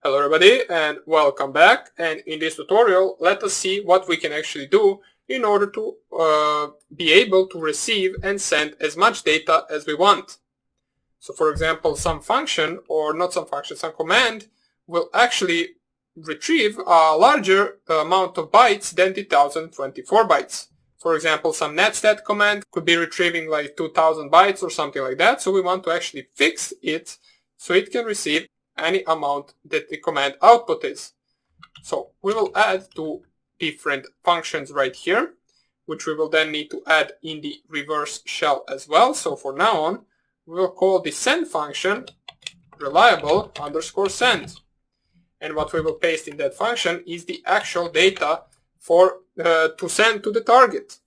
Hello everybody and welcome back, and in this tutorial let us see what we can actually do in order to be able to receive and send as much data as we want. So for example, some function, or not some function, some command will actually retrieve a larger amount of bytes than the 1024 bytes. For example, some netstat command could be retrieving like 2000 bytes or something like that, so we want to actually fix it so it can receive any amount that the command output is. So we will add two different functions right here, which we will then need to add in the reverse shell as well. So for now on, we will call the send function reliable_send. And what we will paste in that function is the actual data for to send to the target.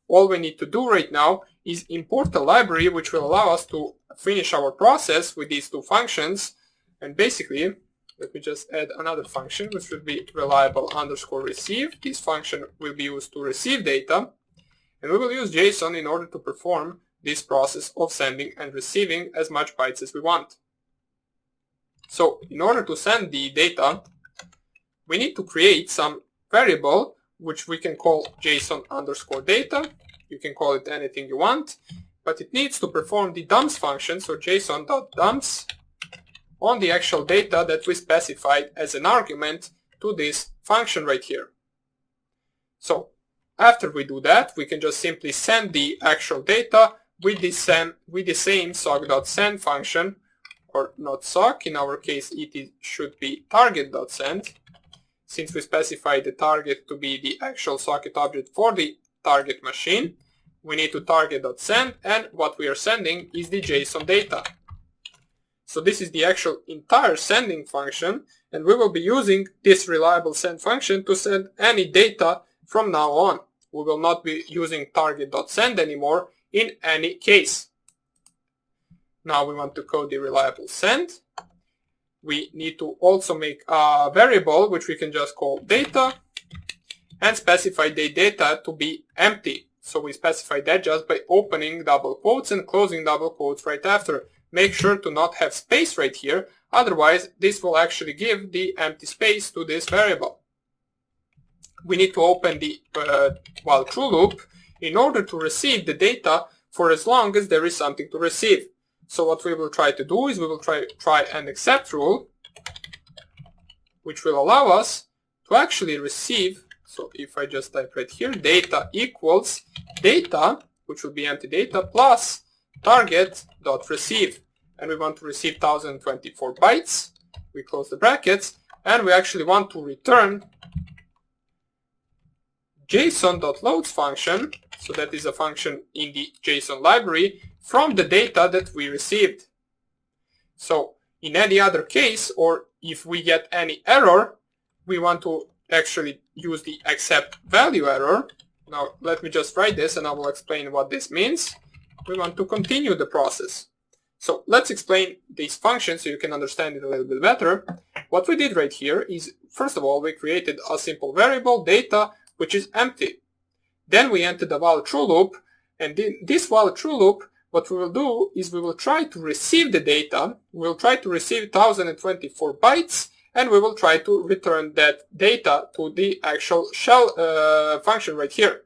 All we need to do right now is import a library which will allow us to finish our process with these two functions. And basically, let me just add another function, which will be reliable_receive. This function will be used to receive data, and we will use JSON in order to perform this process of sending and receiving as much bytes as we want. So in order to send the data, we need to create some variable which we can call JSON_data. You can call it anything you want, but it needs to perform the dumps function, so JSON.dumps on the actual data that we specified as an argument to this function right here. So after we do that, we can just simply send the actual data with the same sock.send function, or not sock, in our case should be target.send. Since we specified the target to be the actual socket object for the target machine, we need to target.send, and what we are sending is the JSON data. So this is the actual entire sending function, and we will be using this reliable send function to send any data from now on. We will not be using target.send anymore in any case. Now we want to code the reliable send. We need to also make a variable which we can just call data and specify the data to be empty. So we specify that just by opening double quotes and closing double quotes right after. Make sure to not have space right here, otherwise this will actually give the empty space to this variable. We need to open the while true loop in order to receive the data for as long as there is something to receive. So what we will try to do is we will try an except rule, which will allow us to actually receive. So if I just type right here, data equals data, which will be empty data, plus target.receive, and we want to receive 1024 bytes. We close the brackets, and we actually want to return JSON.loads function, so that is a function in the JSON library, from the data that we received. So in any other case, or if we get any error, we want to actually use the except value error. Now let me just write this and I will explain what this means. We want to continue the process. So let's explain this function so you can understand it a little bit better. What we did right here is, first of all, we created a simple variable, data, which is empty. Then we entered a while true loop, and in this while true loop, what we will do is we will try to receive the data. We will try to receive 1024 bytes, and we will try to return that data to the actual shell function right here.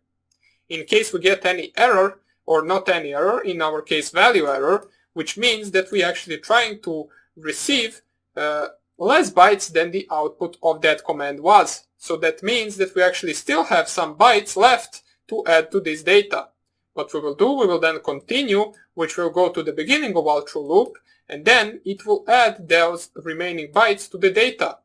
In case we get any error, or not any error, in our case value error, which means that we actually trying to receive less bytes than the output of that command was. So that means that we actually still have some bytes left to add to this data. What we will do, we will then continue, which will go to the beginning of our true loop, and then it will add those remaining bytes to the data.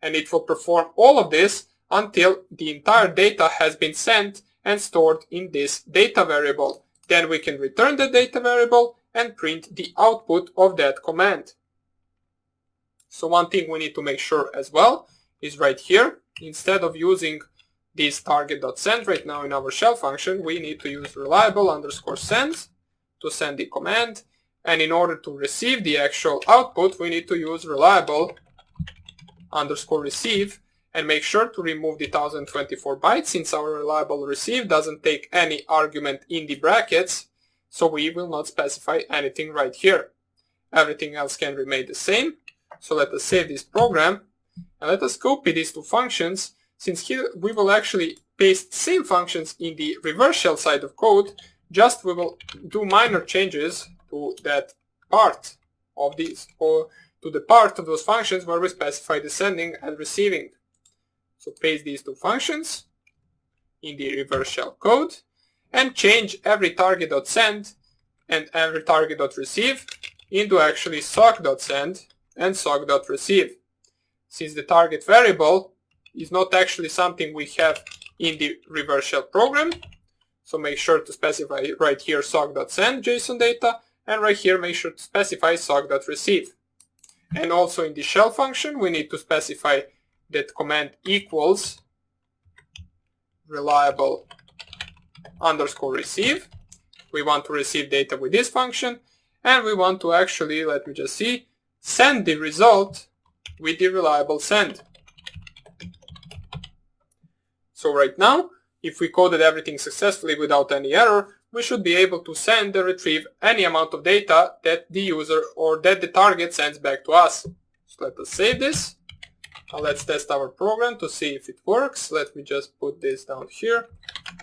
And it will perform all of this until the entire data has been sent and stored in this data variable. Then we can return the data variable and print the output of that command. So one thing we need to make sure as well is right here, instead of using this target.send right now in our shell function, we need to use reliable_send to send the command, and in order to receive the actual output, we need to use reliable_receive, and make sure to remove the 1024 bytes, since our reliable receive doesn't take any argument in the brackets, so we will not specify anything right here. Everything else can remain the same. So let us save this program and let us copy these two functions, since here we will actually paste same functions in the reverse shell side of code, just we will do minor changes to that part of these, or to the part of those functions where we specify the sending and receiving. So paste these two functions in the reverse shell code and change every target.send and every target.receive into actually sock.send and sock.receive. Since the target variable is not actually something we have in the reverse shell program, so make sure to specify right here sock.send JSON data, and right here make sure to specify sock.receive. And also in the shell function we need to specify that command equals reliable underscore receive. We want to receive data with this function, and we want to actually, let me just see, send the result with the reliable send. So right now, if we coded everything successfully without any error, we should be able to send and retrieve any amount of data that the user or that the target sends back to us. So let us save this. Now let's test our program to see if it works. Let me just put this down here.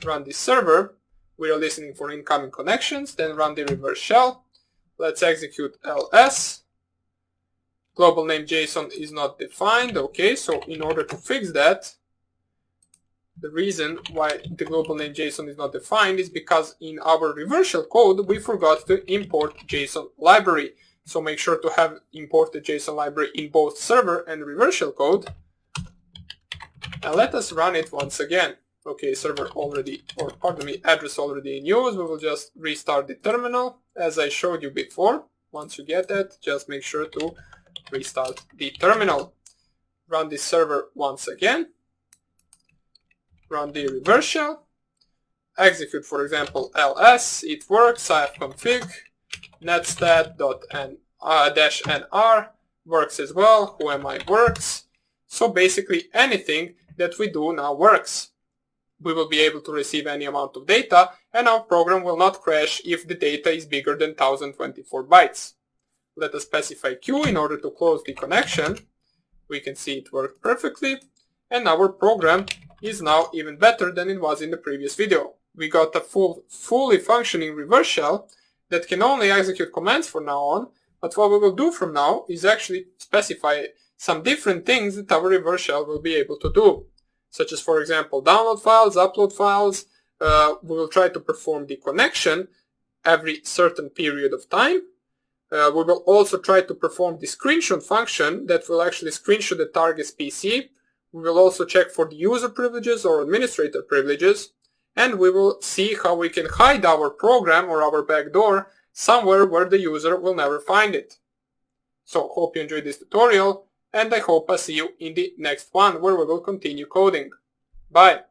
Run the server. We are listening for incoming connections. Then run the reverse shell. Let's execute ls. Global name JSON is not defined. Okay, so in order to fix that, the reason why the global name JSON is not defined is because in our reverse shell code we forgot to import JSON library. So make sure to have imported JSON library in both server and reverse shell code. And let us run it once again. Okay, server already, or pardon me, address already in use. We will just restart the terminal as I showed you before. Once you get that, just make sure to restart the terminal. Run the server once again. Run the reverse shell. Execute, for example, ls. It works. ifconfig netstat.-nr works as well. Whoami works. So basically anything that we do now works. We will be able to receive any amount of data, and our program will not crash if the data is bigger than 1024 bytes. Let us specify Q in order to close the connection. We can see it worked perfectly, and our program is now even better than it was in the previous video. We got a fully functioning reverse shell that can only execute commands from now on, but what we will do from now is actually specify some different things that our reverse shell will be able to do, such as, for example, download files, upload files. We will try to perform the connection every certain period of time. We will also try to perform the screenshot function that will actually screenshot the target's PC. We will also check for the user privileges or administrator privileges, and we will see how we can hide our program or our backdoor somewhere where the user will never find it. So hope you enjoyed this tutorial, and I hope I see you in the next one where we will continue coding. Bye!